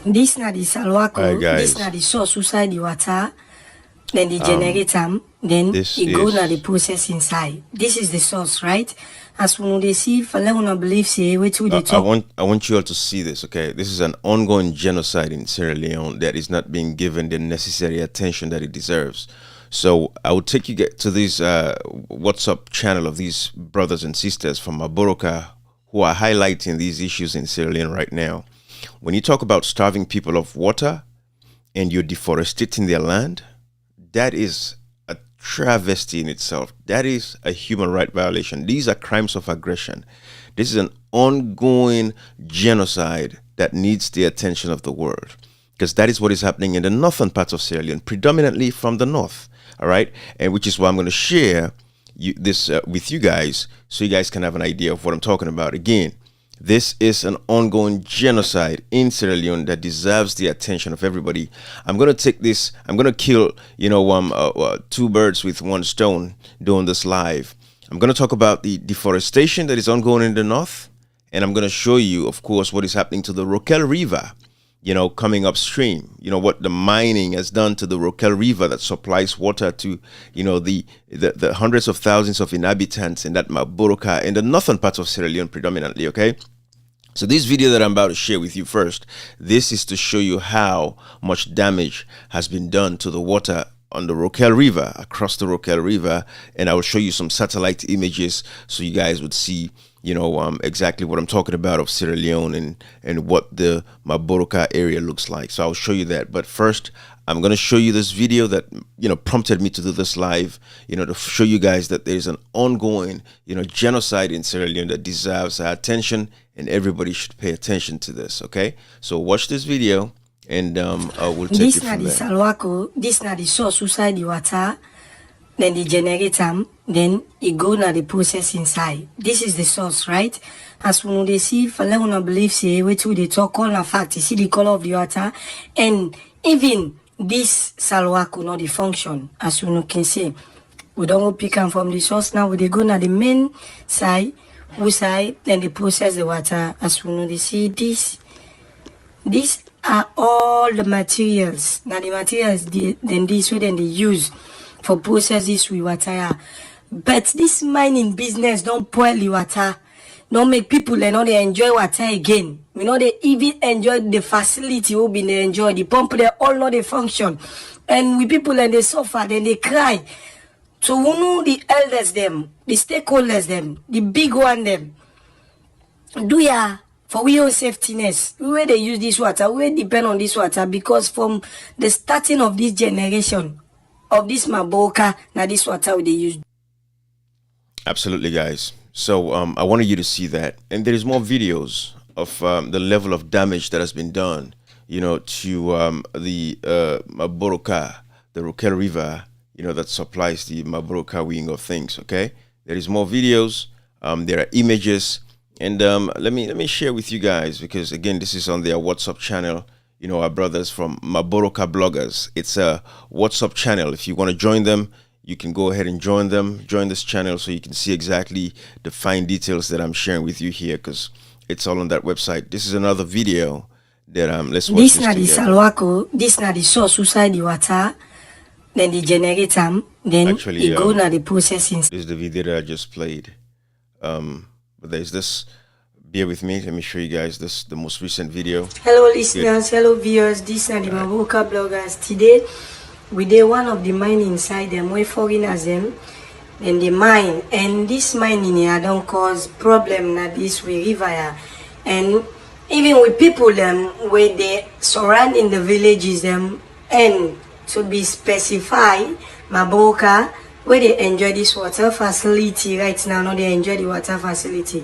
This na the Alright, salwako, this guys. na the source inside the water, then they generate them, then it go na the process inside. This is the source, right? As we know they see, for let una believe say wait till they talk. I want you all to see this, okay? This is an ongoing genocide in Sierra Leone that is not being given the necessary attention that it deserves. So I will take you to this WhatsApp channel of these brothers and sisters from Maboroka who are highlighting these issues in Sierra Leone right now. When you talk about starving people of water and you're deforesting their land, that is a travesty in itself. That is a human right violation. These are crimes of aggression. This is an ongoing genocide that needs the attention of the world, because that is what is happening in the northern parts of Sierra Leone, predominantly from the north. All right, and which is why I'm going to share this with you guys, so you guys can have an idea of what I'm talking about. Again, this is an ongoing genocide in Sierra Leone that deserves the attention of everybody. I'm going to take this, I'm going to kill, two birds with one stone doing this live. I'm going to talk about the deforestation that is ongoing in the north, and I'm going to show you, of course, what is happening to the Roquel River, coming upstream, what the mining has done to the Roquel River that supplies water to, the hundreds of thousands of inhabitants in that Maboroka, in the northern parts of Sierra Leone predominantly, okay? So this video that I'm about to share with you first, this is to show you how much damage has been done to the water on the Roquel River, across the Roquel River, and I will show you some satellite images so you guys would see exactly what I'm talking about of Sierra Leone and what the Maboroka area looks like. So I'll show you that. But first, I'm going to show you this video that, prompted me to do this live, to show you guys that there's an ongoing, genocide in Sierra Leone that deserves our attention, and everybody should pay attention to this. Okay. So watch this video and we'll take it from there. This na the salwako, this na the source inside the water. Then they generate them, then it go na the process inside. This is the source, right? As we know they see, for let una believe say wait till they talk all in fact, you see the color of the water, and even this salwako not the function, as we know can say. We don't go pick them from the source now, they go na the main side, whose side, then they process the water. As we know they see this. These are all the materials. Now the materials then this way then they use for process this with water. But this mining business don't spoil the water. Don't make people they enjoy water again. They even enjoy the facility will be they enjoy the pump, they all know they function. And we people and they suffer, then they cry. So we know the elders them, the stakeholders them, the big one them. Do ya for we own safetyness, where they use this water, we depend on this water, because from the starting of this generation of this Maboroka, now this water they use. Absolutely, guys. So I wanted you to see that, and there is more videos of the level of damage that has been done, to the Maboroka, the Roquel River, that supplies the Maboroka wing of things. Okay, there is more videos. There are images. And let me share with you guys, because again, this is on their WhatsApp channel. Our brothers from Maboroka Bloggers. It's a WhatsApp channel. If you want to join them, you can go ahead and join them. Join this channel so you can see exactly the fine details that I'm sharing with you here, because it's all on that website. This is another video that let's watch this na the salwako, this na the source inside the water. Then they generate them. Then actually, it go na the processing. This is the video that I just played. But there's this, bear with me, let me show you guys this, the most recent video. Hello listeners, hello viewers, this are the Maboroka Bloggers. Today we did one of the mine inside them, where foreigners them, and they mine, and this mining here don't cause problem na this way river, and even with people them where they surrounding the villages them, and to be specified, Maboroka, where they enjoy this water facility right now. Now they enjoy the water facility.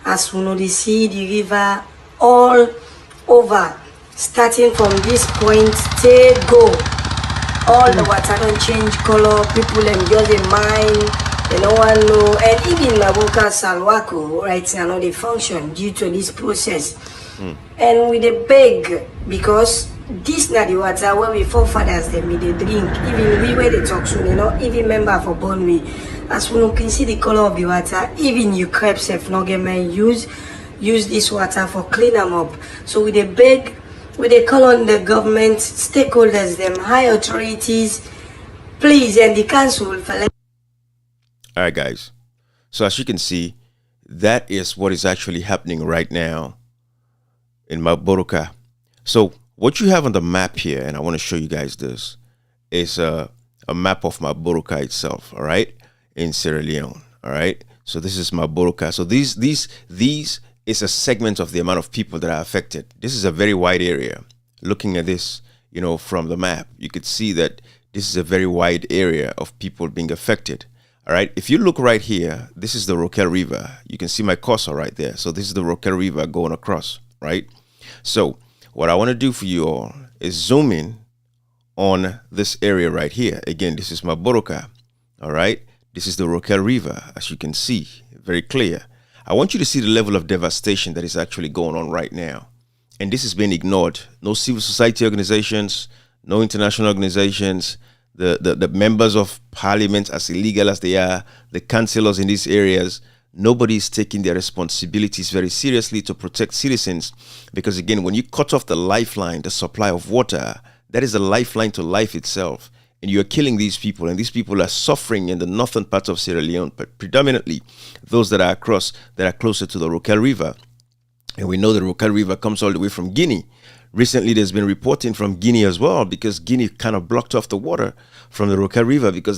As we know, they see the river all over, starting from this point, they go. All the water don't change color. People enjoy the mine. They no one know. And even Maboroka Salwako right now they function due to this process. And with the beg, because this na the water where we forefathers them they drink, even we where they talk to, even member for born we. As we can see the color of the water, even you crepes if not get my use this water for clean them up. So with the beg we they call on the government, stakeholders, them high authorities, please, and the council for all right, guys. So as you can see, that is what is actually happening right now in Maburuka. So what you have on the map here, and I want to show you guys this, is a map of Maburuka itself, all right, in Sierra Leone, all right. So this is Maburuka. So these is a segment of the amount of people that are affected. This is a very wide area. Looking at this, you know, from the map, you could see that this is a very wide area of people being affected. All right. If you look right here, this is the Rokel River. You can see my cursor right there. So this is the Rokel River going across, right? So what I want to do for you all is zoom in on this area right here. Again, this is Maburuka. All right. This is the Rokel River, as you can see, very clear. I want you to see the level of devastation that is actually going on right now. And this is being ignored. No civil society organizations, no international organizations, the members of parliament, as illegal as they are, the councillors in these areas, nobody is taking their responsibilities very seriously to protect citizens. Because again, when you cut off the lifeline, the supply of water, that is a lifeline to life itself. And you're killing these people, and these people are suffering in the northern parts of Sierra Leone, but predominantly those that are closer to the Rokel River. And we know the Rokel River comes all the way from Guinea. Recently, there's been reporting from Guinea as well, because Guinea kind of blocked off the water from the Rokel River because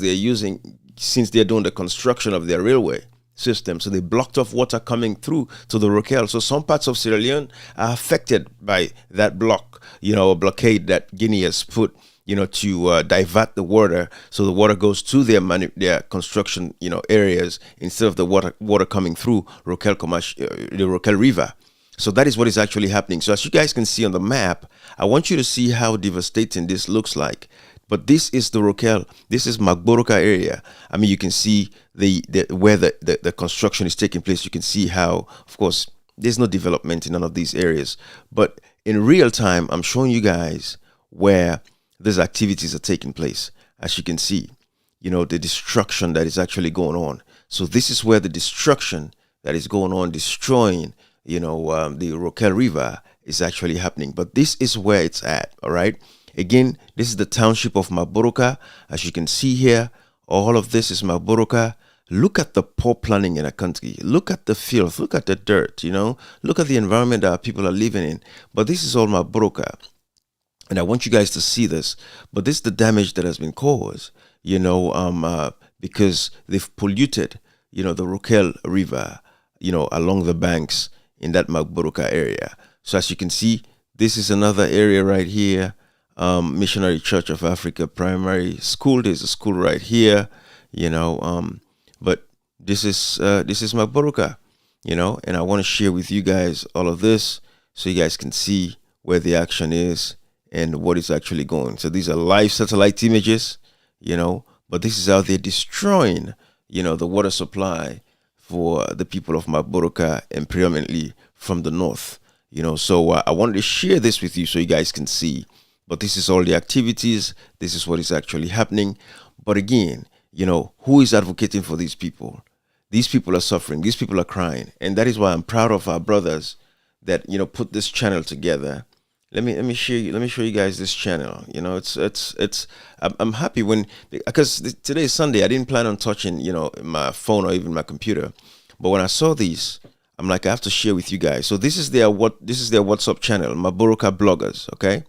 since they're doing the construction of their railway system. So they blocked off water coming through to the Rokel. So some parts of Sierra Leone are affected by that blockade that Guinea has put, to divert the water, so the water goes to their construction, areas, instead of the water coming through the Rokel River. So that is what is actually happening. So as you guys can see on the map, I want you to see how devastating this looks like. But this is the Rokel, this is Maburuka area. I mean, you can see where the construction is taking place. You can see how, of course, there's no development in none of these areas. But in real time, I'm showing you guys where these activities are taking place. As you can see, the destruction that is actually going on. So this is where the destruction that is going on, destroying, the Rokel River is actually happening. But this is where it's at, all right? Again, this is the township of Maburuka. As you can see here, all of this is Maburuka. Look at the poor planning in a country. Look at the filth. Look at the dirt, Look at the environment that people are living in. But this is all Maburuka. And I want you guys to see this. But this is the damage that has been caused, because they've polluted, the Rokel River, along the banks in that Maburuka area. So as you can see, this is another area right here. Missionary Church of Africa Primary School. There's a school right here, but this is Maburuka, and I want to share with you guys all of this so you guys can see where the action is and what is actually going. So these are live satellite images, but this is how they're destroying, the water supply for the people of Maburuka, and predominantly from the north, So I wanted to share this with you so you guys can see. But this is all the activities. This is what is actually happening. But again, who is advocating for these people? These people are suffering. These people are crying. And that is why I'm proud of our brothers that, put this channel together. Let me show you guys this channel. I'm happy because today is Sunday. I didn't plan on touching, my phone or even my computer. But when I saw these, I'm like, I have to share with you guys. So this is their WhatsApp channel, Maburuka Bloggers, okay?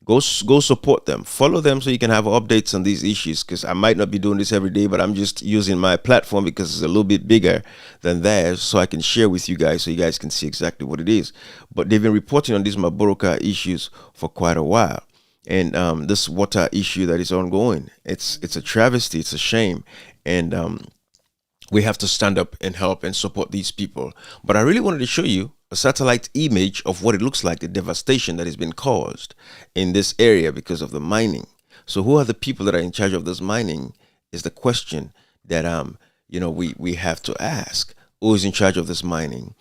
Go support them, follow them so you can have updates on these issues, because I might not be doing this every day, but I'm just using my platform because it's a little bit bigger than theirs, so I can share with you guys so you guys can see exactly what it is. But they've been reporting on these Maburuka issues for quite a while, and this water issue that is ongoing, it's a travesty, it's a shame, and we have to stand up and help and support these people. But I really wanted to show you a satellite image of what it looks like, the devastation that has been caused in this area because of the mining. So who are the people that are in charge of this mining is the question that we have to ask. Who is in charge of this mining?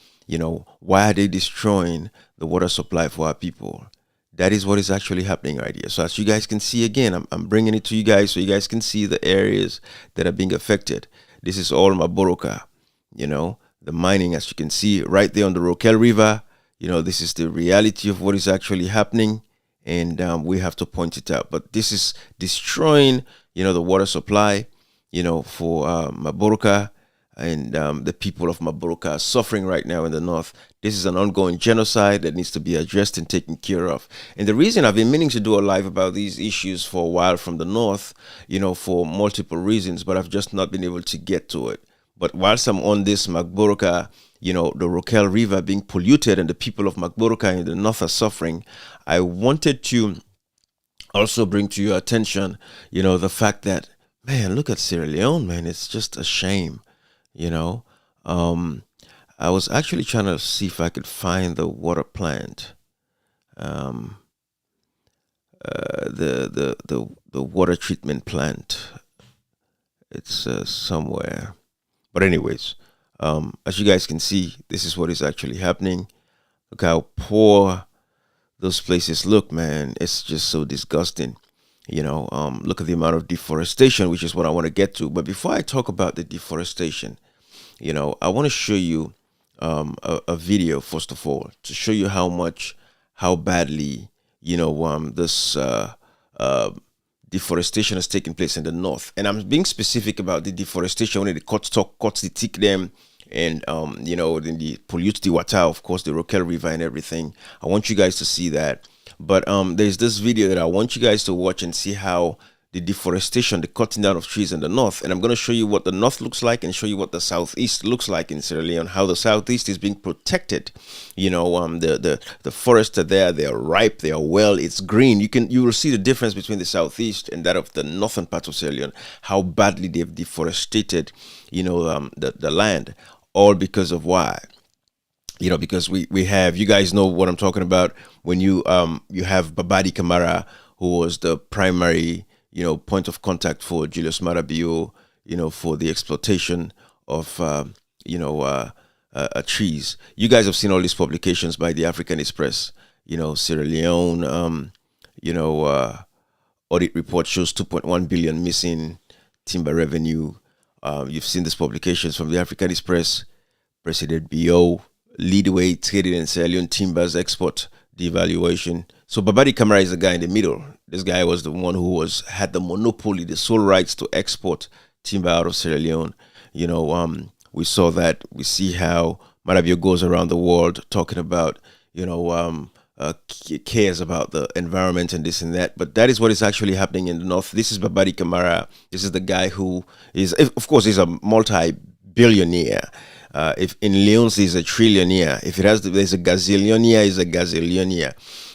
Why are they destroying the water supply for our people? That is what is actually happening right here. So as you guys can see, again, I'm bringing it to you guys so you guys can see the areas that are being affected. This is all Maburuka, the mining, as you can see right there on the Rokel River. This is the reality of what is actually happening. and we have to point it out. But this is destroying, the water supply, for Maburuka, and the people of Maburuka are suffering right now in the north. This is an ongoing genocide that needs to be addressed and taken care of. And the reason I've been meaning to do a live about these issues for a while from the north, for multiple reasons, but I've just not been able to get to it. But whilst I'm on this Magburuka, the Rokel River being polluted and the people of Magburuka in the north are suffering, I wanted to also bring to your attention, the fact that, man, look at Sierra Leone, man. It's just a shame, I was actually trying to see if I could find the water plant, the water treatment plant. It's somewhere. But anyways, as you guys can see, this is what is actually happening. Look how poor those places look, man. It's just so disgusting. Look at the amount of deforestation, which is what I want to get to. But before I talk about the deforestation, I want to show you a video, first of all, to show you how badly, this deforestation has taken place in the north. And I'm being specific about the deforestation when it cuts the tick them, and then the pollute the water, of course, the Rokel River and everything. I want you guys to see that. But there's this video that I want you guys to watch and see how the deforestation, the cutting down of trees in the north. And I'm going to show you what the north looks like and show you what the southeast looks like in Sierra Leone, how the southeast is being protected. The forests are there, they are ripe, they are well, it's green. You will see the difference between the southeast and that of the northern part of Sierra Leone, how badly they've deforested, the land, all because of why? Because we have, you guys know what I'm talking about when you have Babadi Kamara, who was the primary point of contact for Julius Marabio, for the exploitation of trees. You guys have seen all these publications by the African Express. Sierra Leone, audit report shows 2.1 billion missing timber revenue. You've seen these publications from the African Express. President Bio lead way traded in Sierra Leone timbers export devaluation. So Babadi Kamara is the guy in the middle. This guy was the one who had the monopoly, the sole rights to export timber out of Sierra Leone. We saw that. We see how Marabio goes around the world talking about, cares about the environment and this and that. But that is what is actually happening in the north. This is Babadi Kamara. This is the guy who is, of course, he's a multi-billionaire. If in Leone's he's a trillionaire. If there's a gazillionaire, he's a gazillionaire.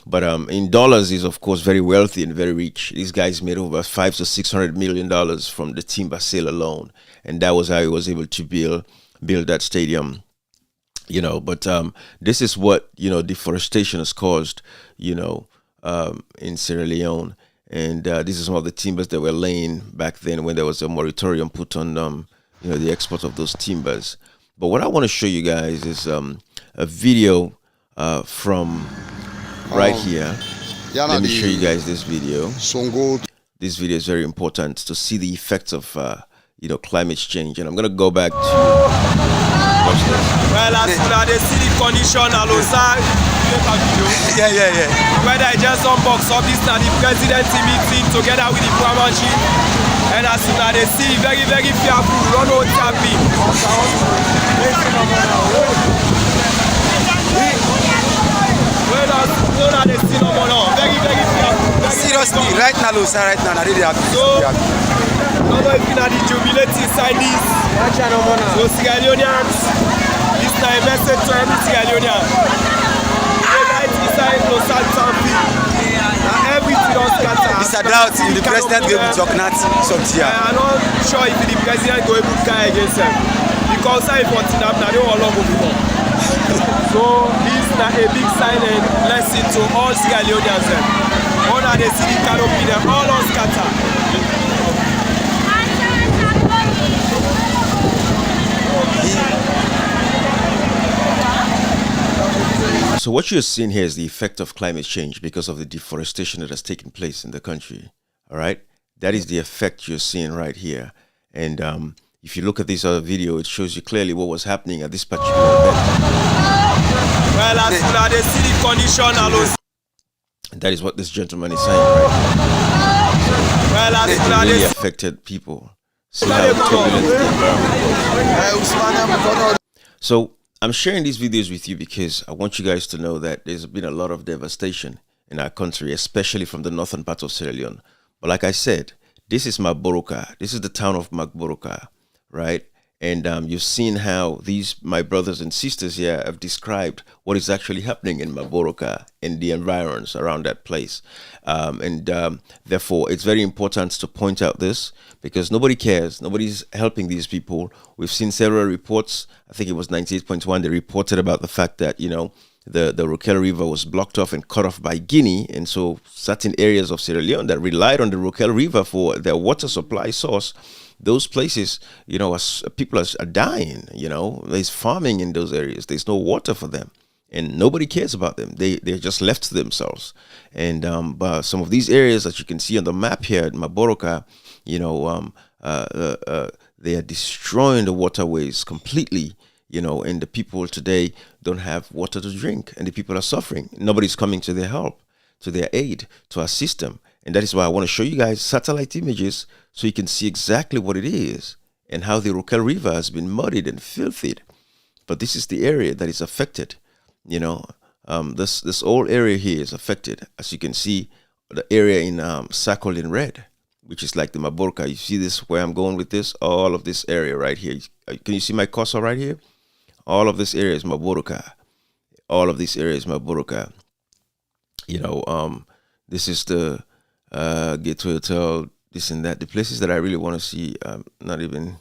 But in dollars, he's of course very wealthy and very rich. These guys made over $500 to $600 million from the timber sale alone, and that was how he was able to build that stadium. But this is what deforestation has caused. In Sierra Leone, and this is some of the timbers that were laying back then when there was a moratorium put on the export of those timbers. But what I want to show you guys is a video from right here. Let me show you guys this video. This video is very important to see the effects of climate change, and I'm gonna go back to watch this. Well, as you see the condition alongside yeah. Whether I just unbox up this now the presidency meeting together with the primary chief, and as soon as they see very, very fearful, run out tapping. Very, very fearful. Seriously, right now, I really have to. I don't know if you know the jubilate inside this. So Sierra Leoneans, this is a message to every Sierra Leonean. They right inside Los Santos. Everything else scatter. It's a doubt if the president will be talking at something. I'm not sure if the president will be able against them. Because I for Tinap, I don't want to go. So this is a big sign and lesson to all Sierra Leoneans. All of the city canopy, all on scatter. So what you're seeing here is the effect of climate change because of the deforestation that has taken place in the country. All right, that is the effect you're seeing right here. And if you look at this other video, it shows you clearly what was happening at this particular event. Well, as the city condition, And that is what this gentleman is saying right now. Well, It really affected people. See how turbulent the environment. So I'm sharing these videos with you because I want you guys to know that there's been a lot of devastation in our country, especially from the northern part of Sierra Leone. But like I said, this is Maboroka. This is the town of Maboroka, right? And you've seen how my brothers and sisters here have described what is actually happening in Maboroka and the environs around that place. Therefore, it's very important to point out this because nobody cares. Nobody's helping these people. We've seen several reports. I think it was 98.1. They reported about the fact that, the Rokel River was blocked off and cut off by Guinea. And so certain areas of Sierra Leone that relied on the Rokel River for their water supply source, those places, people are dying, there's farming in those areas. There's no water for them and nobody cares about them. They're just left to themselves. And but some of these areas that you can see on the map here at Maboroka, they are destroying the waterways completely, and the people today don't have water to drink and the people are suffering. Nobody's coming to their help, to their aid, to assist them. And that is why I want to show you guys satellite images so you can see exactly what it is and how the Rokel River has been muddied and filthied. But this is the area that is affected. This whole area here is affected. As you can see, the area in circled in red, which is like the Maboroka. You see this, where I'm going with this? All of this area right here. Can you see my cursor right here? All of this area is Maboroka. All of this area is Maboroka. This is the Gateway Hotel, this and that. The places that I really want to see, not even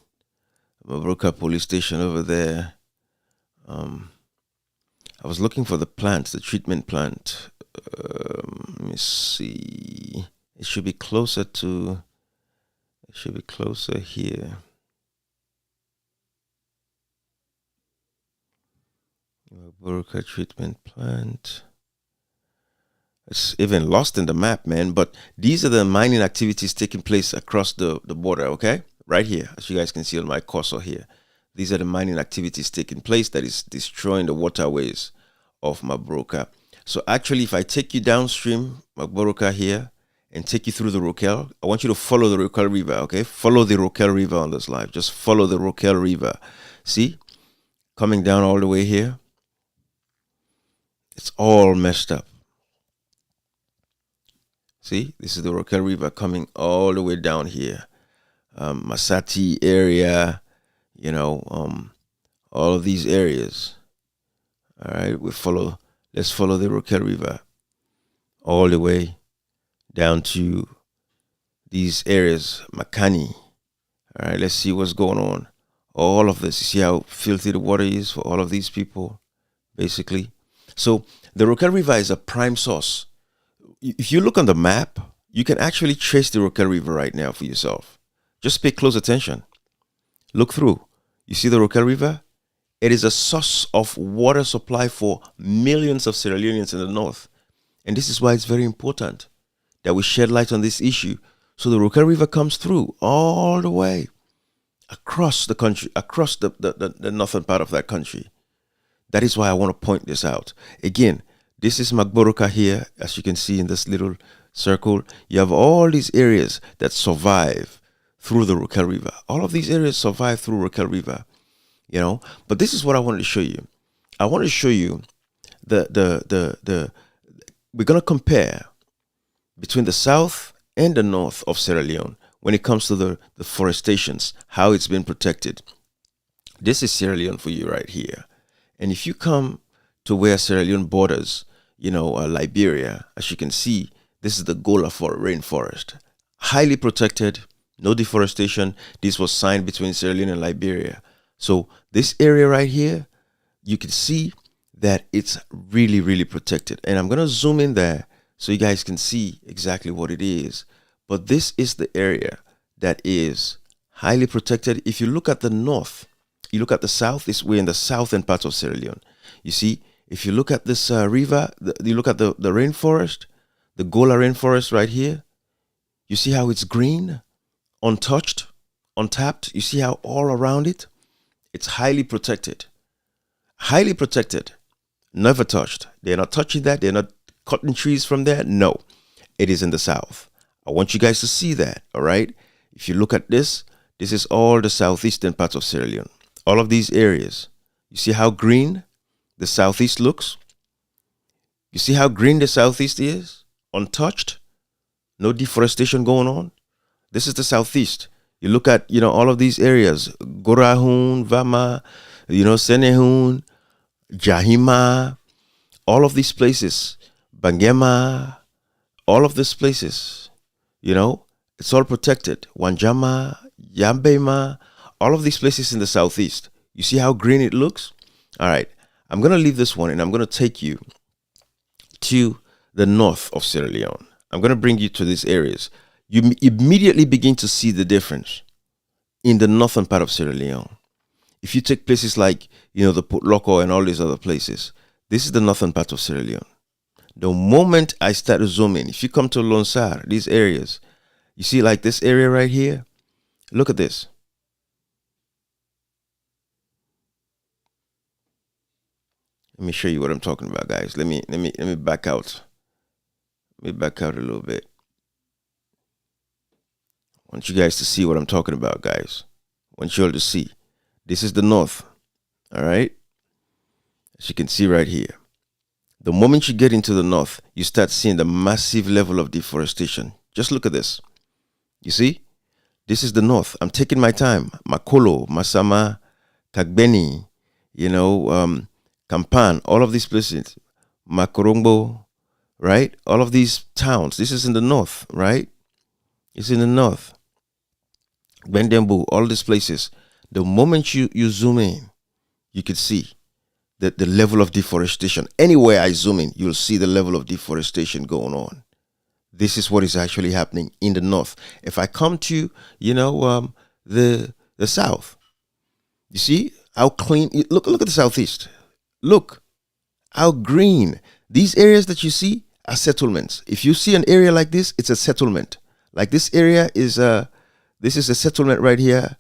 Maboroka police station over there. I was looking for the plant, the treatment plant. Let me see. It should be closer here. Maboroka treatment plant. It's even lost in the map, man. But these are the mining activities taking place across the border, okay? Right here, as you guys can see on my cursor here. These are the mining activities taking place that is destroying the waterways of Maboroka. So actually, if I take you downstream, Maboroka here, and take you through the Rokel, I want you to follow the Rokel River, okay? Follow the Rokel River on this live. Just follow the Rokel River. See? Coming down all the way here. It's all messed up. See, this is the Rokel River coming all the way down here. Masati area, all of these areas. All right, let's follow the Rokel River all the way down to these areas, Makani. All right, let's see what's going on. All of this, you see how filthy the water is for all of these people, basically. So the Rokel River is a prime source. If you look on the map, you can actually trace the Rokel River right now for yourself. Just pay close attention. Look through. You see the Rokel River? It is a source of water supply for millions of Sierra Leoneans in the north. And this is why it's very important that we shed light on this issue. So the Rokel River comes through all the way across the country, across the northern part of that country. That is why I want to point this out. Again, this is Maboroka here, as you can see in this little circle. You have all these areas that survive through the Rokel River. All of these areas survive through Rokel River, But this is what I wanted to show you. I want to show you we're going to compare between the south and the north of Sierra Leone when it comes to the forestations, how it's been protected. This is Sierra Leone for you right here. And if you come to where Sierra Leone borders, Liberia, as you can see, this is the Gola rainforest. Highly protected, no deforestation. This was signed between Sierra Leone and Liberia. So this area right here, you can see that it's really, really protected. And I'm going to zoom in there so you guys can see exactly what it is. But this is the area that is highly protected. If you look at the north, you look at the south, we're in the southern part of Sierra Leone. You see, if you look at this river, you look at the rainforest, the Gola rainforest right here, you see how it's green, untouched, untapped. You see how all around it, it's highly protected. Highly protected, never touched. They're not touching that. They're not cotton trees from there? No, it is in the south. I want you guys to see that, all right? If you look at this, this is all the southeastern parts of Sierra Leone. All of these areas. You see how green the southeast looks? You see how green the southeast is? Untouched? No deforestation going on? This is the southeast. You look at, all of these areas. Gorahun, Vama, Senehun, Jahima, all of these places. Bangema, all of these places. It's all protected. Wanjama, Yambema, all of these places in the southeast. You see how green it looks? All right. I'm going to leave this one and I'm going to take you to the north of Sierra Leone. I'm going to bring you to these areas. You immediately begin to see the difference in the northern part of Sierra Leone. If you take places like, the Port Loko and all these other places, this is the northern part of Sierra Leone. The moment I start to zoom in, if you come to Lonsar, these areas, you see like this area right here? Look at this. Let me show you what I'm talking about, guys. Let me back out. Let me back out a little bit. I want you guys to see what I'm talking about, guys. I want you all to see. This is the north. All right? As you can see right here. The moment you get into the north, you start seeing the massive level of deforestation. Just look at this. You see? This is the north. I'm taking my time. Makolo, Masama, Kagbeni, Kampan, all of these places. Makorombo, right? All of these towns. This is in the north, right? It's in the north. Bendembu, all these places. The moment you zoom in, you can see that the level of deforestation. Anywhere I zoom in, you'll see the level of deforestation going on. This is what is actually happening in the north. If I come to, the south, you see how clean. Look at the southeast. Look how green. These areas that you see are settlements. If you see an area like this, it's a settlement. Like this area is this is a settlement right here,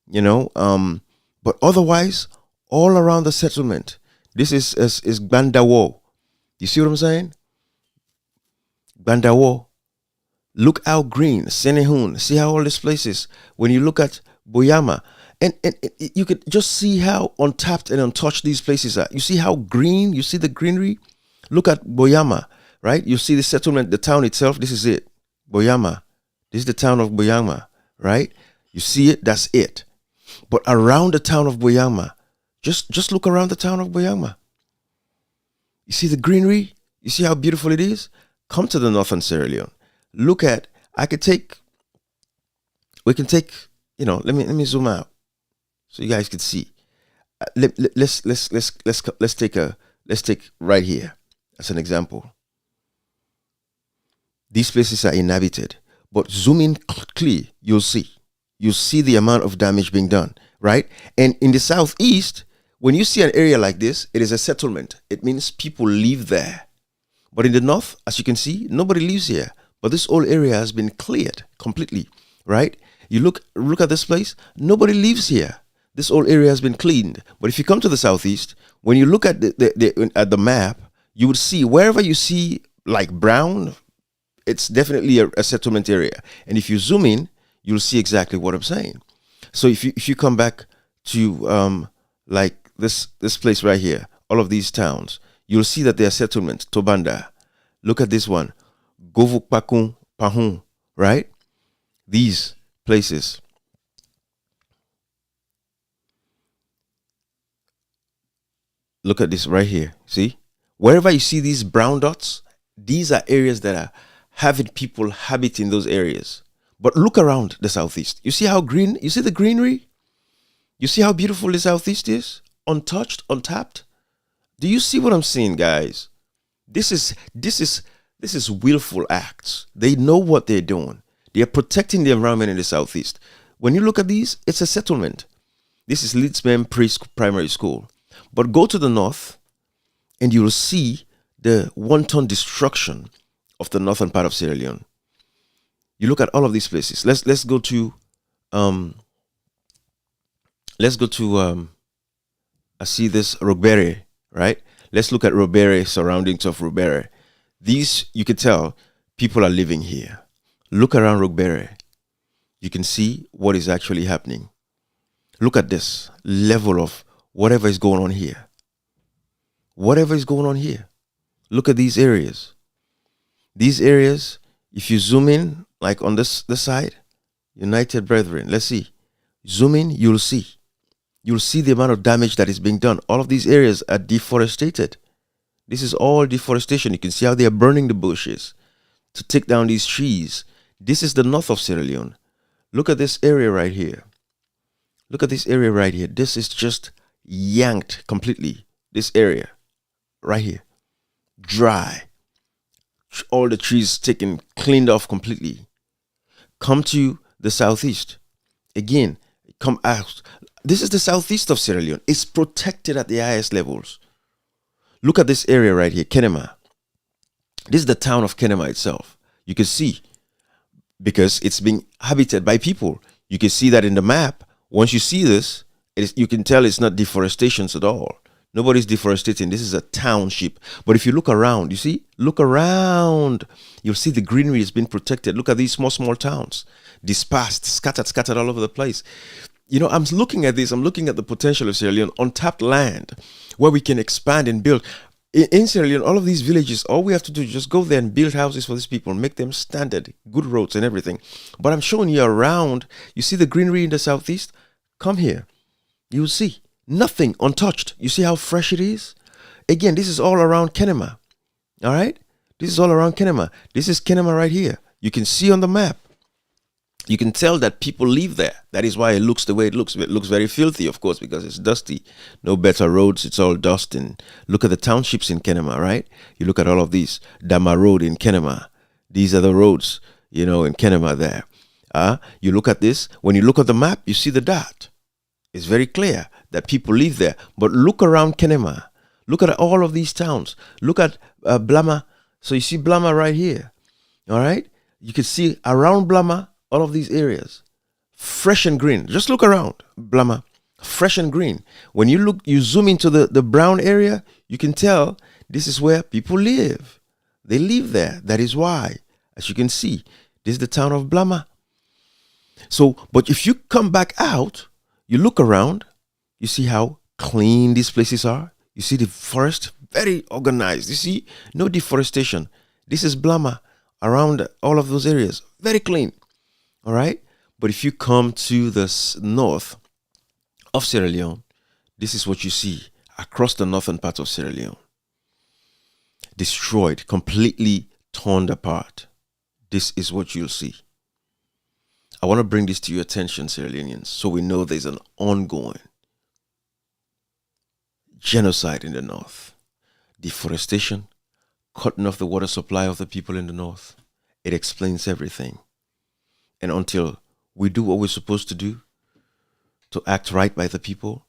but otherwise, all around the settlement, this is Bandawo. You see what I'm saying? Bandawo. Look how green. Senehun. See how all these places. When you look at Boyama, and you could just see how untapped and untouched these places are. You see how green. You see the greenery. Look at Boyama, right? You see the settlement, the town itself. This is it. Boyama. This is the town of Boyama, right? You see it. That's it. But around the town of Boyama, just look around the town of Boyama. You see the greenery? You see how beautiful it is? Come to the northern Sierra Leone. Look at, we can take, let me zoom out so you guys can see. Let's take right here as an example. These places are inhabited, but zoom in clear, you'll see the amount of damage being done, right? And in the southeast, when you see an area like this, it is a settlement. It means people live there. But in the north, as you can see, nobody lives here. But this whole area has been cleared completely, right? You look at this place, nobody lives here. This whole area has been cleaned. But if you come to the southeast, when you look at the map, you would see wherever you see like brown, it's definitely a settlement area. And if you zoom in, you'll see exactly what I'm saying. So if you come back to like this place right here, all of these towns, you'll see that they are settlements. Tobanda. Look at this one. Govuk Pakun Pahun, right? These places. Look at this right here. See? Wherever you see these brown dots, these are areas that are having people habit in those areas. But look around the southeast. You see how green? You see the greenery? You see how beautiful the southeast is? Untouched, untapped. Do you see what I'm saying, guys? This is willful acts. They know what they're doing. They are protecting the environment in the southeast. When you look at these, it's a settlement. This is Leedsman Primary School. But go to the north, and you will see the wanton destruction of the northern part of Sierra Leone. You look at all of these places. Let's go to I see this Robere, right? Let's look at Robere, surroundings of Robere. These, you can tell, people are living here. Look around Rogbere. You can see what is actually happening. Look at this level of whatever is going on here. Whatever is going on here. Look at these areas. These areas, if you zoom in, like on this side, United Brethren, let's see. Zoom in, you'll see. You'll see the amount of damage that is being done. All of these areas are deforested. This is all deforestation. You can see how they are burning the bushes to take down these trees. This is the north of Sierra Leone. Look at this area right here. Look at this area right here. This is just yanked completely. This area right here. Dry. All the trees taken, cleaned off completely. Come to the southeast. Again, come out. This is the southeast of Sierra Leone. It's protected at the highest levels. Look at this area right here, Kenema. This is the town of Kenema itself. You can see, because it's being habited by people. You can see that in the map. Once you see this, you can tell it's not deforestation at all. Nobody's deforesting. This is a township. But if you look around, you see, look around, you'll see the greenery has been protected. Look at these small towns, dispersed, scattered all over the place. You know, I'm looking at this. I'm looking at the potential of Sierra Leone, untapped land where we can expand and build. In Sierra Leone, all of these villages, all we have to do is just go there and build houses for these people, make them standard, good roads and everything. But I'm showing you around. You see the greenery in the southeast? Come here. You'll see. Nothing untouched. You see how fresh it is? Again, this is all around Kenema. All right? This is all around Kenema. This is Kenema right here. You can see on the map. You can tell that people live there. That is why it looks the way it looks. It looks very filthy, of course, because it's dusty. No better roads. It's all dust. And look at the townships in Kenema, right? You look at all of these. Dama Road in Kenema. These are the roads, you know, in Kenema there. You look at this. When you look at the map, you see the dot. It's very clear that people live there. But look around Kenema. Look at all of these towns. Look at Blama. So you see Blama right here. All right? You can see around Blama, all of these areas. Fresh and green. Just look around Blama. Fresh and green. When you look, you zoom into the brown area, you can tell this is where people live. They live there. That is why, as you can see, this is the town of Blama. So, but if you come back out, you look around, you see how clean these places are. You see the forest, very organized. You see, no deforestation. This is Blama around all of those areas. Very clean. All right. But if you come to the north of Sierra Leone, this is what you see across the northern part of Sierra Leone. Destroyed, completely torn apart. This is what you'll see. I want to bring this to your attention, Sierra Leoneans, so we know there's an ongoing genocide in the north. Deforestation, cutting off the water supply of the people in the north. It explains everything. And until we do what we're supposed to do, to act right by the people,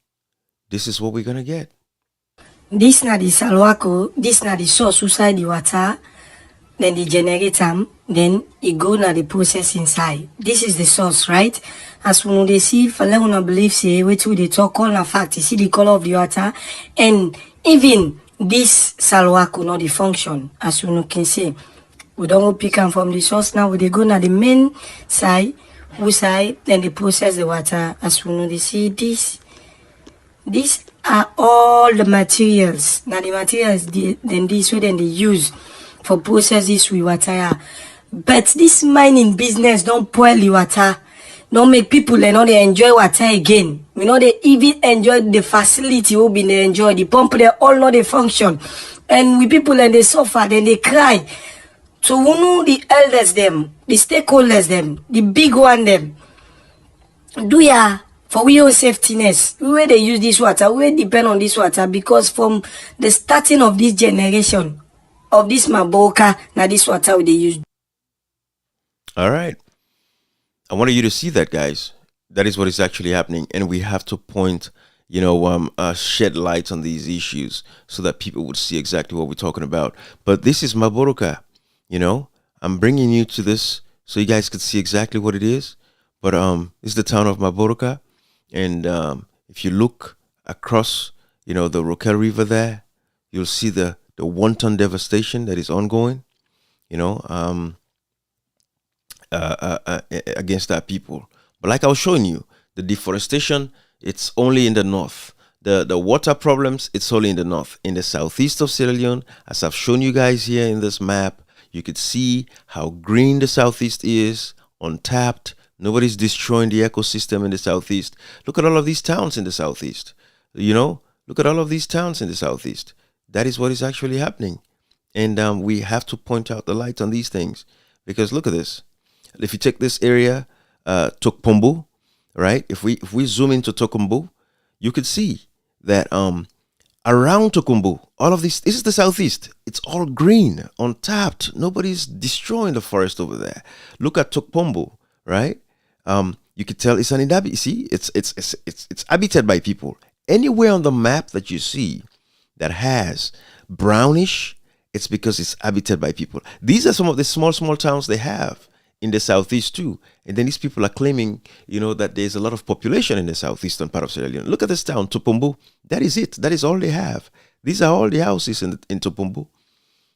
this is what we're going to get. This na the salwako, this na the source inside the water, then they generate them, then it go na the process inside. This is the source, right? As when they see, for let una believe say, wait till they talk all the fact, you see the color of the water, and even this salwako not the function, as you can see. We don't pick them from the source now, they go na the main side, whose side, then they process the water. As we know, they see this. These are all the materials. Now the materials, then this way, then they use for process this with water. But this mining business don't spoil the water. Don't make people they enjoy water again. We know they even enjoy the facility will be they enjoy the pump, they all know the function. And we people and they suffer, then they cry. So we know the elders them, the stakeholders them, the big one them. Do ya for we own safetyness, where they use this water, we depend on this water because from the starting of this generation of this Maboka, now this water they use. All right. I wanted you to see that, guys. That is what is actually happening. And we have to point, shed light on these issues so that people would see exactly what we're talking about. But this is Maboroka. I'm bringing you to this so you guys could see exactly what it is. But this is the town of Maboroka. And if you look across, the Rokel River there, you'll see the the wanton devastation that is ongoing, you know, against our people. But like I was showing you, the deforestation, it's only in the north. The water problems, it's only in the north. In the southeast of Sierra Leone, as I've shown you guys here in this map, you could see how green the southeast is, untapped. Nobody's destroying the ecosystem in the southeast. Look at all of these towns in the southeast. You know, look at all of these towns in the southeast. That is what is actually happening. And we have to point out the light on these things. Because look at this. If you take this area, Tokpombo, right? If we zoom into Tokumbu, you could see that around Tokumbu, all of this is the southeast. It's all green, untapped. Nobody's destroying the forest over there. Look at Tokpombo, right? You could tell it's an inhabited. See, it's habited by people. Anywhere on the map that you see that has brownish, it's because it's habited by people. These are some of the small towns they have in the southeast too. And then these people are claiming, you know, that there's a lot of population in the southeastern part of Sierra Leone. Look at this town, Tupumbu. That is it. That is all they have. These are all the houses in Tupumbu.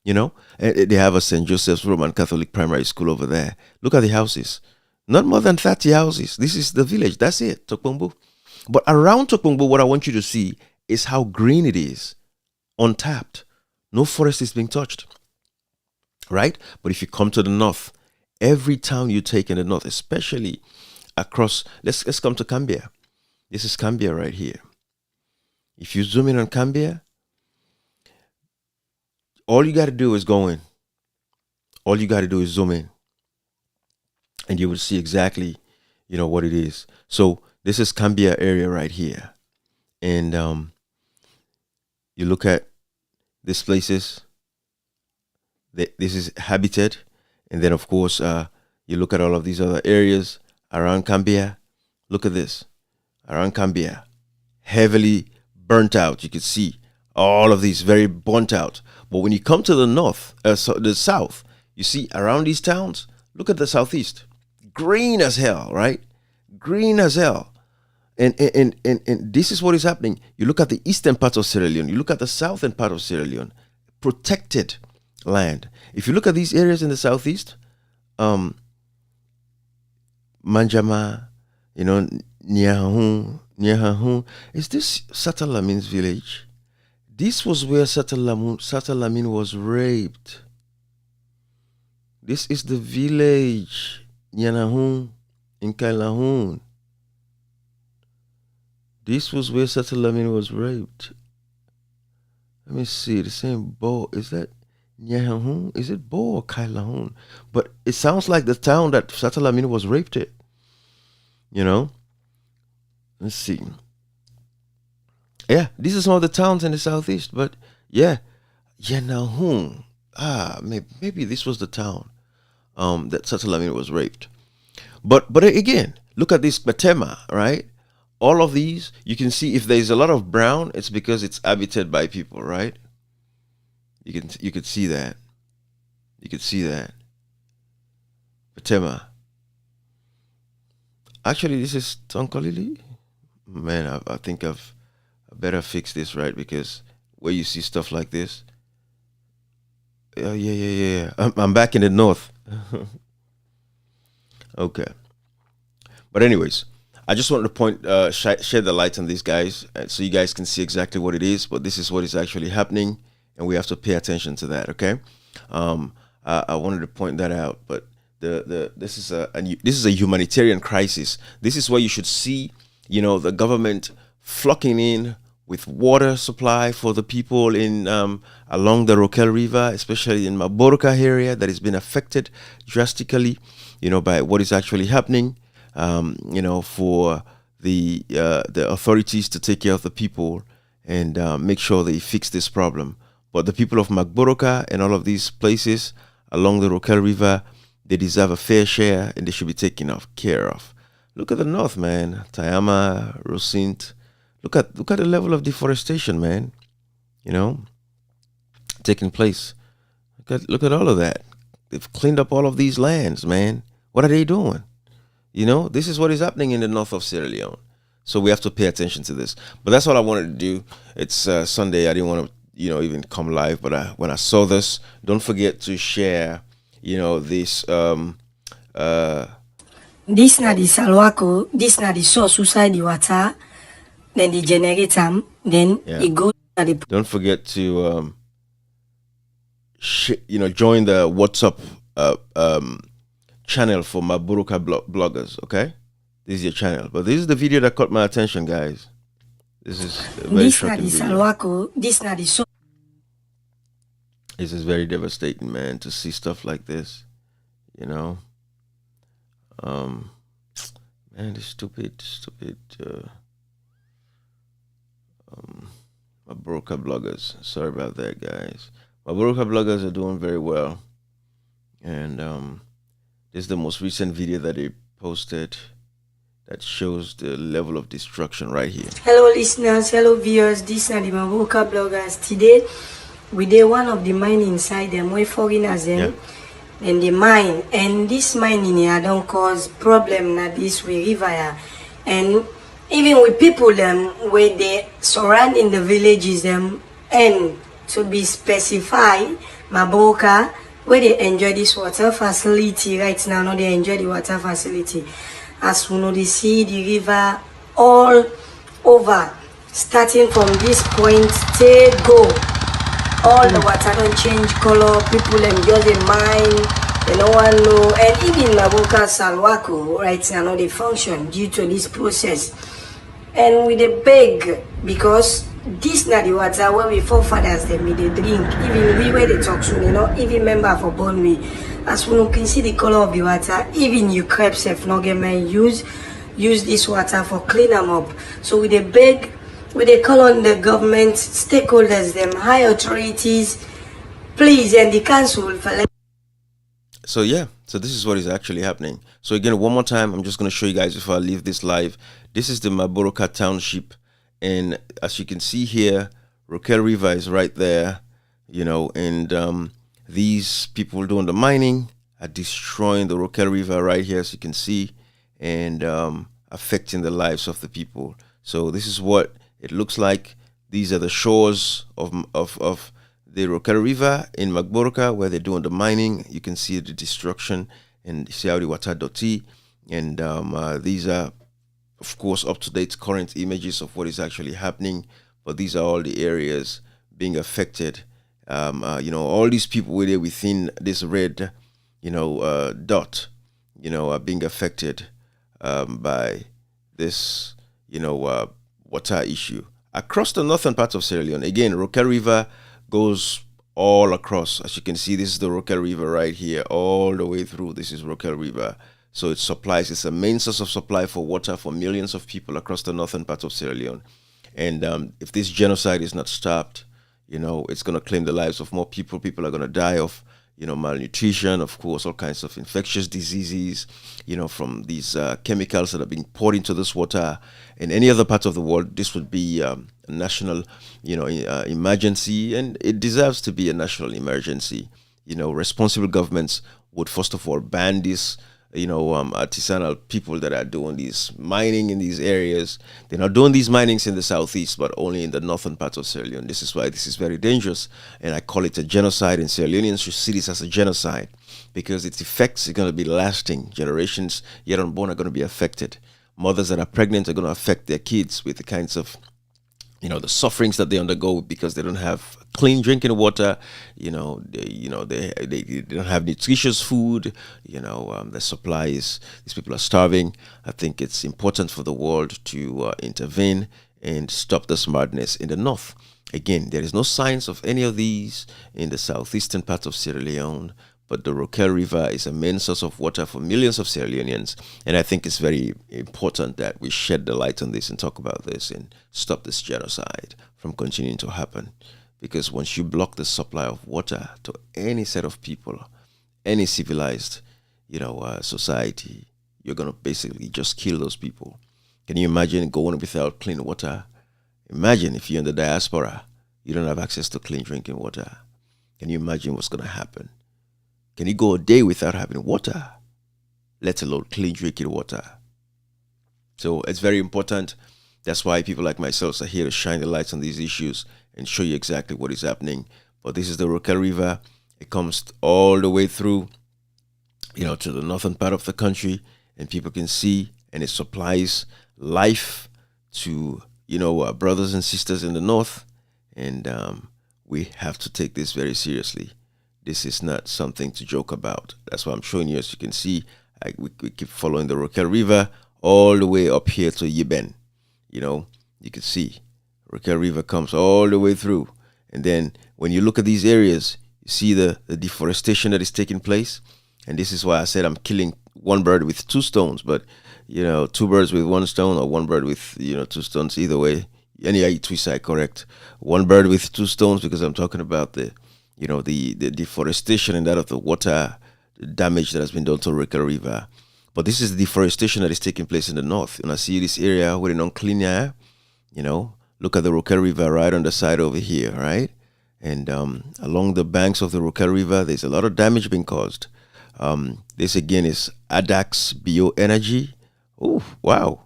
You know, and they have a St. Joseph's Roman Catholic primary school over there. Look at the houses. Not more than 30 houses. This is the village. That's it, Tupumbu. But around Tupumbu, what I want you to see is how green it is, untapped. No forest is being touched, right? But if you come to the north, every town you take in the north, especially across, let's come to Cambia. This is Cambia right here. If you zoom in on Cambia, all you got to do is go in. All you got to do is zoom in. And you will see exactly, you know, what it is. So this is Cambia area right here. And you look at these places. This is habited. And then, of course, you look at all of these other areas around Cambia. Look at this. Around Cambia, heavily burnt out. You can see all of these very burnt out. But when you come to the north, the south, you see around these towns, look at the southeast. Green as hell, right? Green as hell. And this is what is happening. You look at the eastern part of Sierra Leone. You look at the southern part of Sierra Leone. Protected land. If you look at these areas in the southeast, Manjama, you know, Nyahahun, is this Satalamin's village? This was where Satalamin was raped. This is the village, Nyanahun, in Kailahun. This was where Satalamin was raped. Let me see, the same Bo, is that Nyahahun? Is it Bo or Kailahun? But it sounds like the town that Satalamin was raped at. You know? Let's see. Yeah, these are some of the towns in the southeast, but yeah, Yenahun. Maybe this was the town that Satalamin was raped. But again, look at this Batema, right? All of these, you can see if there's a lot of brown, it's because it's habited by people, right? You could see that. You could see that. Batema. Actually, this is Tonkolili. Man, I think I better fix this, right? Because where you see stuff like this. Yeah. I'm back in the north. Okay. But anyways, I just wanted to shed the light on these guys so you guys can see exactly what it is. But this is what is actually happening, and we have to pay attention to that. Okay. I wanted to point that out, but this is a humanitarian crisis. This is where you should see, you know, the government flocking in with water supply for the people in along the Rokel River, especially in Maboroka area that has been affected drastically, you know, by what is actually happening. You know, for the authorities to take care of the people and make sure they fix this problem. But the people of Magboroka and all of these places along the Rokel River, they deserve a fair share and they should be taken care of. Look at the north, man. Tayama, Rosint. Look at the level of deforestation, man. You know, taking place. Look at all of that. They've cleaned up all of these lands, man. What are they doing? You know, this is what is happening in the north of Sierra Leone. So we have to pay attention to this. But that's all I wanted to do. It's Sunday. I didn't want to, even come live. But when I saw this, don't forget to share, this This na the salwako, this na the source inside the water, then they generate them, then it goes to the Don't forget to join the WhatsApp channel for Maburuka bloggers. Okay, this is your channel, but this is the video that caught my attention, guys. This is a very shocking video. salwako, this na the source. This is very devastating, man, to see stuff like this. Man, this stupid Maburuka bloggers. Sorry about that, guys. Maburuka bloggers are doing very well, and this is the most recent video that they posted that shows the level of destruction right here. Hello listeners, hello viewers, this are the Maburuka bloggers. Today we did one of the mine inside them, we foreigners them. And the mine, and this mining here don't cause problem na this way river here. And even with people them where they surrounding the villages them, and to be specified, Maburuka, where they enjoy this water facility right now, they enjoy the water facility. As we know, they see the river all over, starting from this point, they go. All the water don't change color, people enjoy the mine, they no one know, and even Maburuka Salwako right now they function due to this process. And with the beg, because this not the water where we forefathers them they drink, even we where they talk so, even member for born me. As we can see the color of the water, even you crepes have no get man use this water for clean them up. So with the beg, we they call on the government, stakeholders, them high authorities, please, and the council for. So this is what is actually happening. So again, one more time, I'm just going to show you guys before I leave this live. This is the Maburuka township, and as you can see here, Rokel River is right there, and these people doing the mining are destroying the Rokel River right here, as you can see, and affecting the lives of the people. So this is what it looks like. These are the shores of the Rokel River in Maburuka where they're doing the mining. You can see the destruction and see how the water dirty. And these are, of course, up-to-date current images of what is actually happening. But these are all the areas being affected. All these people within this red, dot, are being affected by this, water issue across the northern part of Sierra Leone. Again, Rokel River goes all across. As you can see, this is the Rokel River right here, all the way through. This is Rokel River. So it supplies, it's a main source of supply for water for millions of people across the northern part of Sierra Leone. And if this genocide is not stopped, it's going to claim the lives of more people. People are going to die of malnutrition, of course, all kinds of infectious diseases, from these chemicals that are being poured into this water. In any other part of the world, this would be a national, emergency, and it deserves to be a national emergency. Responsible governments would first of all ban this, artisanal people that are doing this mining in these areas. They're not doing these minings in the southeast, but only in the northern part of Sierra Leone. This is why this is very dangerous, and I call it a genocide. And Sierra Leoneans should see this as a genocide because its effects are going to be lasting. Generations yet unborn are going to be affected. Mothers that are pregnant are going to affect their kids with the kinds of the sufferings that they undergo because they don't have clean drinking water. They don't have nutritious food. The supplies. These people are starving. I think it's important for the world to intervene and stop this madness in the north. Again, there is no signs of any of these in the southeastern part of Sierra Leone. But the Rokel River is a main source of water for millions of Sierra Leoneans. And I think it's very important that we shed the light on this and talk about this and stop this genocide from continuing to happen. Because once you block the supply of water to any set of people, any civilized, society, you're going to basically just kill those people. Can you imagine going without clean water? Imagine if you're in the diaspora, you don't have access to clean drinking water. Can you imagine what's going to happen? Can you go a day without having water, let alone clean drinking water? So it's very important. That's why people like myself are here to shine the lights on these issues and show you exactly what is happening. But this is the Rokel River. It comes all the way through, to the northern part of the country, and people can see, and it supplies life to, our brothers and sisters in the north. And we have to take this very seriously. This is not something to joke about. That's why I'm showing you. As you can see, we keep following the Rokel River all the way up here to Yiben. You can see Rokel River comes all the way through. And then when you look at these areas, you see the deforestation that is taking place. And this is why I said I'm killing one bird with two stones. But, two birds with one stone, or one bird with, two stones, either way. Any twist I correct. One bird with two stones, because I'm talking about the deforestation and that of the water damage that has been done to Rokel River. But this is the deforestation that is taking place in the north. And I see this area with an unclean air, look at the Rokel River right on the side over here, right? And along the banks of the Rokel River, there's a lot of damage being caused. This again is ADAX Bioenergy. Oh, wow.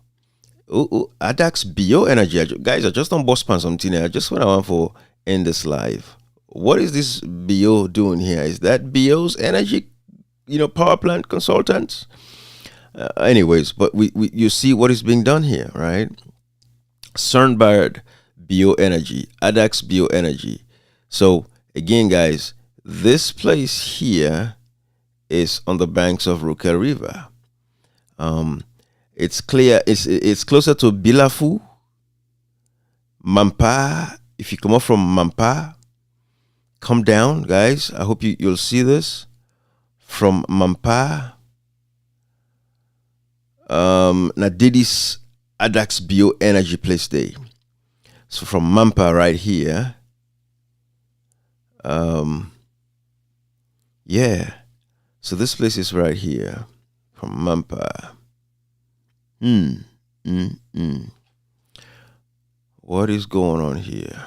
ADAX Bioenergy. Guys, I just don't boss pan something here. I just want to end this live. What is this Bio doing here? Is that Bio's energy, power plant consultants? Anyways, but you see what is being done here, right? Sunbird Bioenergy, ADAX Bioenergy. So again, guys, this place here is on the banks of Rokel River. It's clear. It's closer to Bilafu, Mampa. If you come up from Mampa, come down, guys. I hope you'll see this from Mampa. Nadidis ADAX Bioenergy Place Day. So from Mampa right here. Yeah. So this place is right here from Mampa. What is going on here?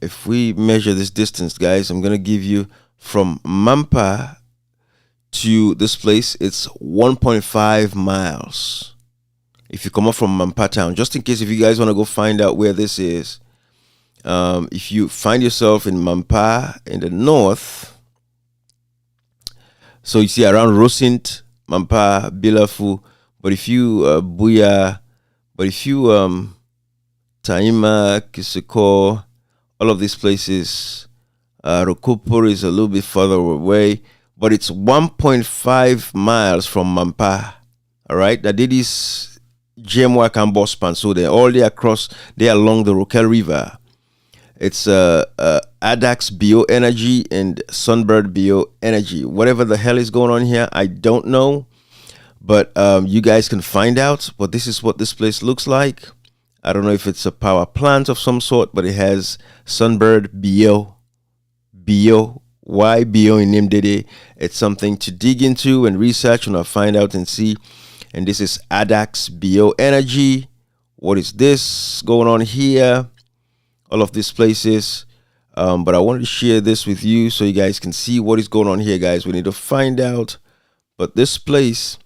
If we measure this distance, guys, I'm gonna give you from Mampa to this place, it's 1.5 miles. If you come up from Mampa town, just in case if you guys want to go find out where this is, if you find yourself in Mampa in the north, so you see around Rosint, Mampa, Bilafu, but if you Taima, Kisiko, all of these places, Rokupur is a little bit further away, but it's 1.5 miles from Mampa. All right, that did this GMY and Bospan, so they're all there across, they're along the Rokel River. It's ADAX Bioenergy and Sunbird Bioenergy. Whatever the hell is going on here, I don't know, but you guys can find out. But this is what this place looks like. I don't know if it's a power plant of some sort, but it has Sunbird Bio. Why Bio in name Dede? It's something to dig into and research and I'll find out and see. And this is ADAX Bioenergy. What is this going on here? All of these places. But I wanted to share this with you so you guys can see what is going on here, guys. We need to find out. But this place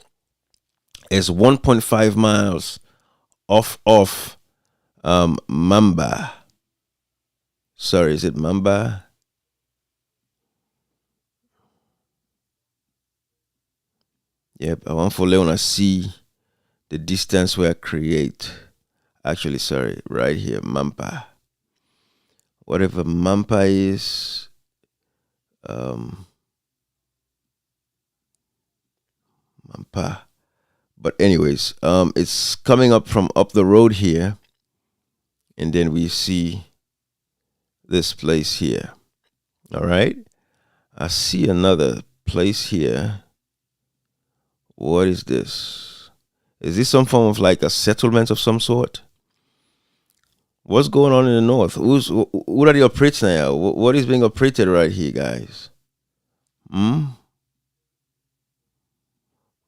is 1.5 miles off of Mamba. Sorry, is it Mamba? Yep, I want for Leone to see the distance where I create. Actually, sorry, right here, Mampa. Whatever Mampa is, Mampa. But anyways, it's coming up from up the road here, and then we see this place here. All right, I see another place here. What is this? Is this some form of like a settlement of some sort? What's going on in the north? What are the operates now? What is being operated right here, guys?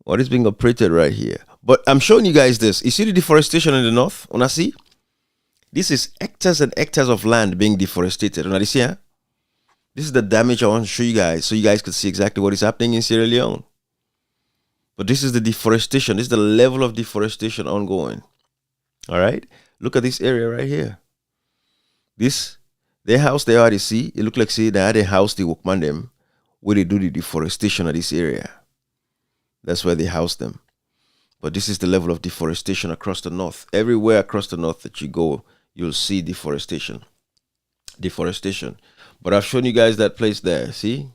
What is being operated right here? But I'm showing you guys this. You see the deforestation in the north? Wanna see? This is hectares and hectares of land being deforested. Wanna see? Huh? This is the damage I want to show you guys, so you guys can see exactly what is happening in Sierra Leone. But this is the deforestation. This is the level of deforestation ongoing. All right. Look at this area right here. This, their house they already see, it look like see they had a house they workman them where they do the deforestation of this area. That's where they house them. But this is the level of deforestation across the north. Everywhere across the north that you go, you'll see deforestation. Deforestation. But I've shown you guys that place there. See?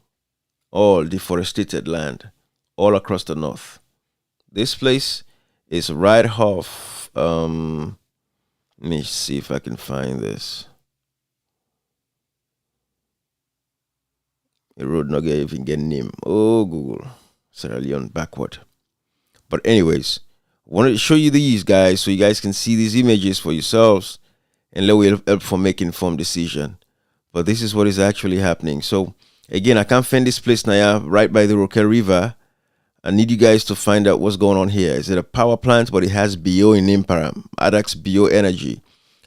All deforested land. All across the north. This place is right off. Let me see if I can find this. The road not even get name. Oh, Google. Sierra Leone backward. But anyways, I wanted to show you these guys so you guys can see these images for yourselves and let you help for making informed decision. But this is what is actually happening. So again, I can't find this place now right by the Roque River. I need you guys to find out what's going on here. Is it a power plant? But it has BO in Imparam. Adax BO Energy.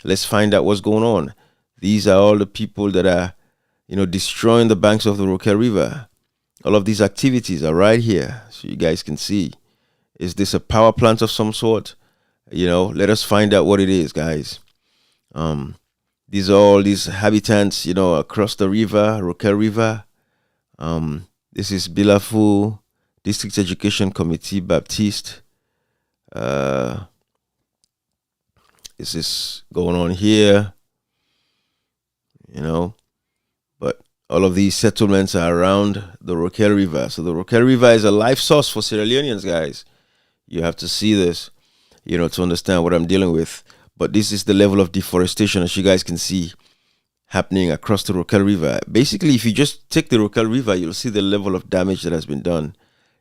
Let's find out what's going on. These are all the people that are, destroying the banks of the Roque River. All of these activities are right here, so you guys can see. Is this a power plant of some sort? Let us find out what it is, guys. These are all these habitants, across the river, Roque River. This is Bilafu District Education Committee Baptiste. This is going on here, but all of these settlements are around the Roque River. So the Roque River is a life source for Sierra Leoneans, guys. You have to see this, to understand what I'm dealing with. But this is the level of deforestation, as you guys can see, happening across the Roque River. Basically, if you just take the Roque River, you'll see the level of damage that has been done,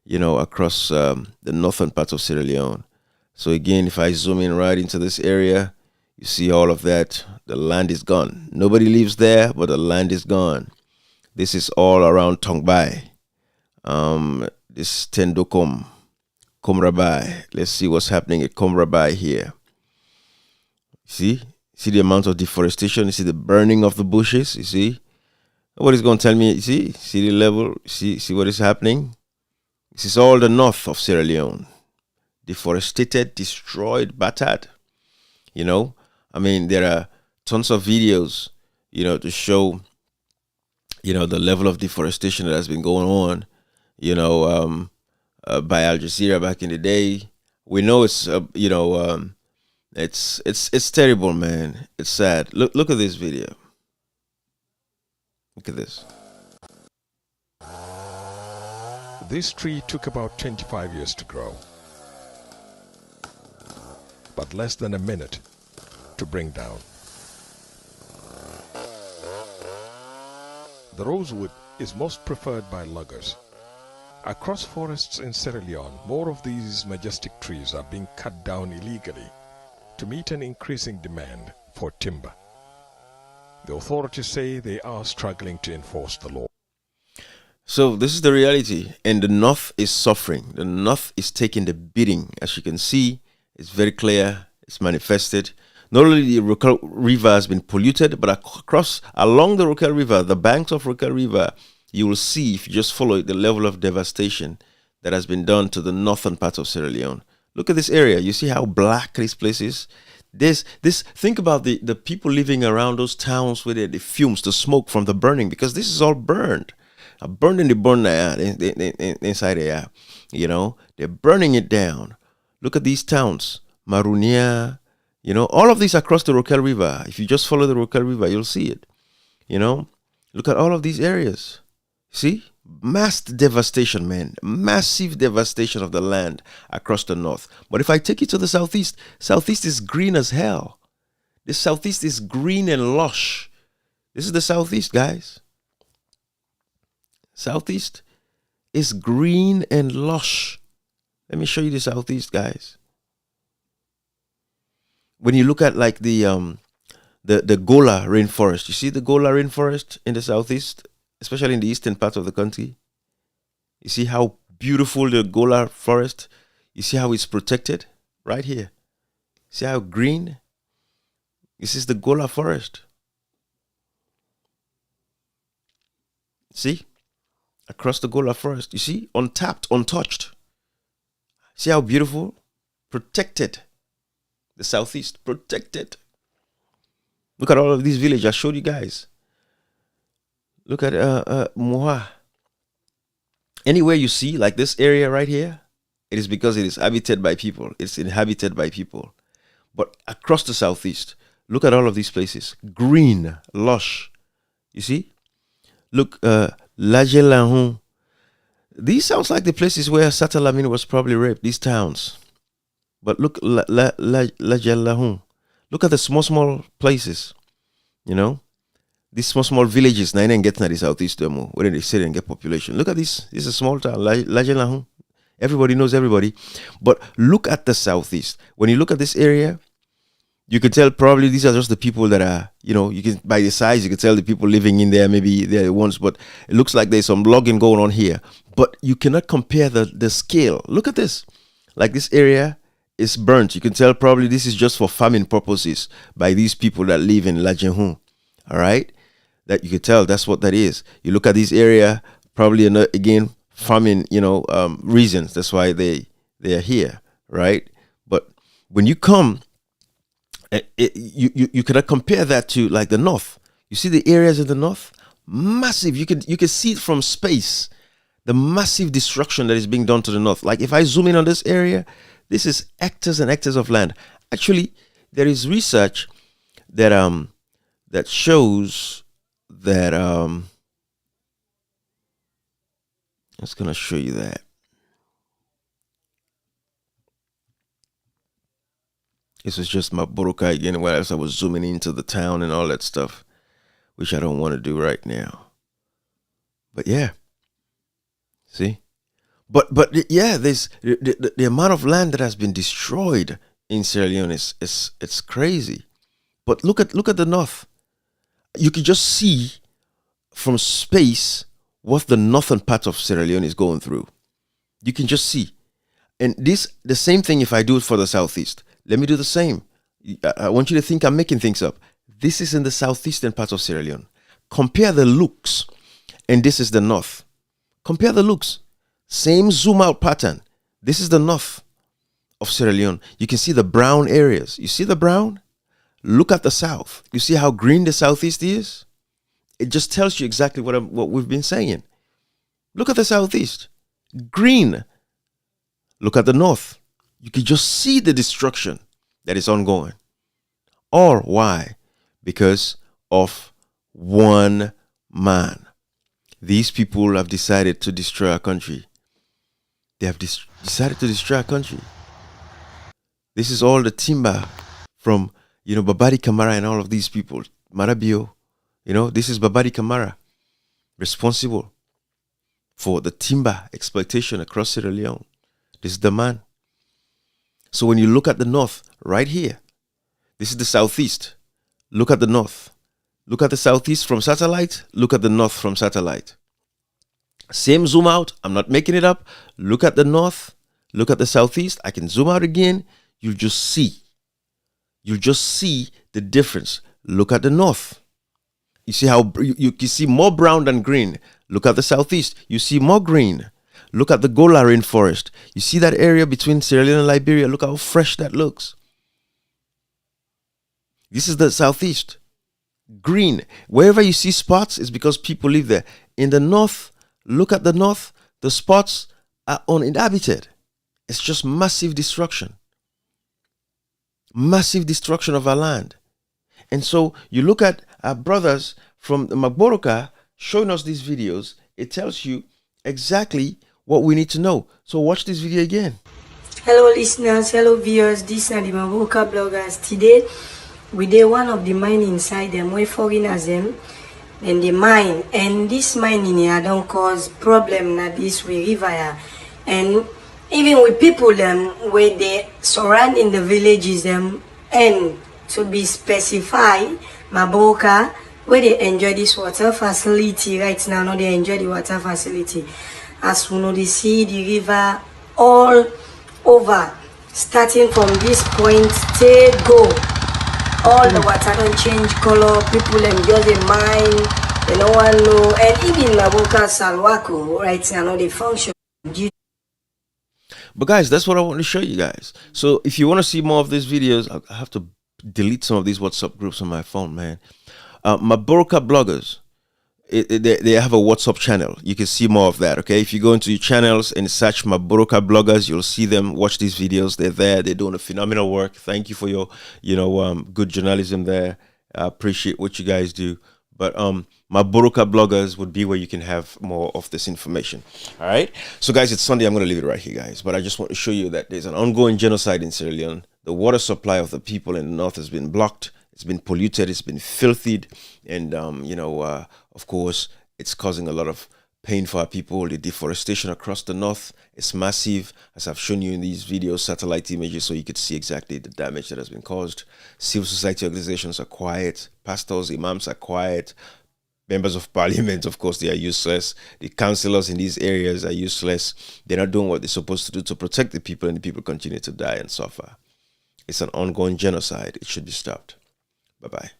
across the northern part of Sierra Leone. So again, if I zoom in right into this area, you see all of that. The land is gone. Nobody lives there, but the land is gone. This is all around Tongbai. This Tendokom. Komrabai. Let's see what's happening at Komrabai here. See the amount of deforestation. You see the burning of the bushes. You see nobody's going to tell me. You see the level. See what is happening. This is all the north of Sierra Leone, deforested, destroyed, battered. There are tons of videos, to show, the level of deforestation that has been going on. By Al Jazeera back in the day. We know it's it's terrible, man. It's sad. Look at this video. Look at this. This tree took about 25 years to grow, but less than a minute to bring down. The rosewood is most preferred by loggers. Across forests in Sierra Leone, more of these majestic trees are being cut down illegally to meet an increasing demand for timber. The authorities say they are struggling to enforce the law. So this is the reality, and the north is suffering. The north is taking the beating. As you can see, it's very clear, it's manifested. Not only the Roque River has been polluted, but along the Roque River, the banks of Roque River, you will see, if you just follow it, the level of devastation that has been done to the northern part of Sierra Leone. Look at this area. You see how black this place is? Think about the people living around those towns with the fumes, the smoke from the burning, because this is all burned. Burned in the burn inside there. They're burning it down. Look at these towns. Marunia, all of these across the Roque River. If you just follow the Roque River, you'll see it. Look at all of these areas. See? Mass devastation, man. Massive devastation of the land across the north. But if I take you to the southeast is green as hell. The southeast is green and lush. This is the southeast, guys. Southeast is green and lush. Let me show you the southeast, guys. When you look at like the Gola rainforest, you see the Gola rainforest in the southeast, especially in the eastern part of the country. You see how beautiful the Gola forest, you see how it's protected right here. See how green? This is the Gola forest. See? Across the Gola forest, you see? Untapped, untouched. See how beautiful? Protected. The southeast, protected. Look at all of these villages I showed you guys. Look at Muha. Anywhere you see like this area right here, it is because it is habited by people. It's inhabited by people. But across the southeast, look at all of these places. Green, lush. You see? Look, Lajelahun. These sounds like the places where Satalamine was probably raped, these towns. But look, Lajelahun. Look at the small places. You know? These small villages, na ain't getting at the southeast demo, where they sit and get population. Look at this. This is a small town, Lajelahun. Everybody knows everybody. But look at the southeast. When you look at this area, you can tell probably these are just the people that are, you know, you can, by the size, you can tell the people living in there, maybe they're the ones, but it looks like there's some logging going on here. But you cannot compare the scale. Look at this. Like this area is burnt. You can tell probably this is just for farming purposes by these people that live in Lajelahun. All right? That you can tell that's what that is. You look at this area, probably again, farming, you know, reasons. That's why they are here, right? But when you come, you cannot compare that to like the north. You see the areas in the north, massive. You can see it from space, the massive destruction that is being done to the north. Like if I zoom in on this area, this is hectares and hectares of land. Actually, there is research that that shows that I'm just gonna show you that. This is just my Borokai again, whereas I was zooming into the town and all that stuff, which I don't want to do right now. But yeah, see, but yeah, there's the amount of land that has been destroyed in Sierra Leone is it's crazy. But look at the north. You can just see from space what the northern part of Sierra Leone is going through. You can just see. And the same thing if I do it for the southeast. Let me do the same. I want you to think I'm making things up. This is in the southeastern part of Sierra Leone. Compare the looks, and this is the north. Compare the looks. Same zoom out pattern. This is the north of Sierra Leone. You can see the brown areas. You see the brown? Look at the south. You see how green the southeast is? It just tells you exactly what we've been saying. Look at the southeast. Green. Look at the north. You can just see the destruction that is ongoing. Or why? Because of one man. These people have decided to destroy our country. They have decided to destroy our country. This is all the timber from, you know, Babadi Kamara and all of these people. Marabio, you know, this is Babadi Kamara, responsible for the timber exploitation across Sierra Leone. This is the man. So when you look at the north, right here, this is the southeast. Look at the north. Look at the southeast from satellite. Look at the north from satellite. Same zoom out. I'm not making it up. Look at the north. Look at the southeast. I can zoom out again. You'll just see. You'll just see the difference. Look at the north. You see how you can see more brown than green. Look at the southeast. You see more green. Look at the Gola rainforest. You see that area between Sierra Leone and Liberia. Look how fresh that looks. This is the southeast. Green. Wherever you see spots, it's because people live there. In the north, look at the north. The spots are uninhabited. It's just massive destruction. Massive destruction of our land. And so you look at our brothers from the Magboroka showing us these videos. It tells you exactly what we need to know. So watch this video again. Hello listeners, hello viewers, this is the Maboka bloggers. Today we did one of the mine inside them where foreigners them and the mine, and this mining here don't cause problem na this way river here. And even with people them where they surrounding the villages them, and to be specified, Maboka where they enjoy this water facility right now. Now they enjoy the water facility. As we know, they see the river all over, starting from this point, they go. All the water don't change color, people enjoy the mine, they no one know, and even Maboka Salwako, right now, they function. But guys, that's what I want to show you guys. So if you want to see more of these videos, I have to delete some of these WhatsApp groups on my phone, man. My Burka bloggers, they have a WhatsApp channel. You can see more of that. Okay, if you go into your channels and search my Burka bloggers, you'll see them. Watch these videos. They're there. They're doing a phenomenal work. Thank you for your, good journalism there. I appreciate what you guys do. But my Burka bloggers would be where you can have more of this information. All right. So guys, it's Sunday. I'm going to leave it right here, guys. But I just want to show you that there's an ongoing genocide in Sierra Leone. The water supply of the people in the north has been blocked. It's been polluted. It's been filthied. And, of course, it's causing a lot of pain for our people. The deforestation across the north is massive, as I've shown you in these videos, satellite images, so you could see exactly the damage that has been caused. Civil society organizations are quiet. Pastors, imams are quiet. Members of parliament, of course, they are useless. The councillors in these areas are useless. They're not doing what they're supposed to do to protect the people, and the people continue to die and suffer. It's an ongoing genocide. It should be stopped. Bye-bye.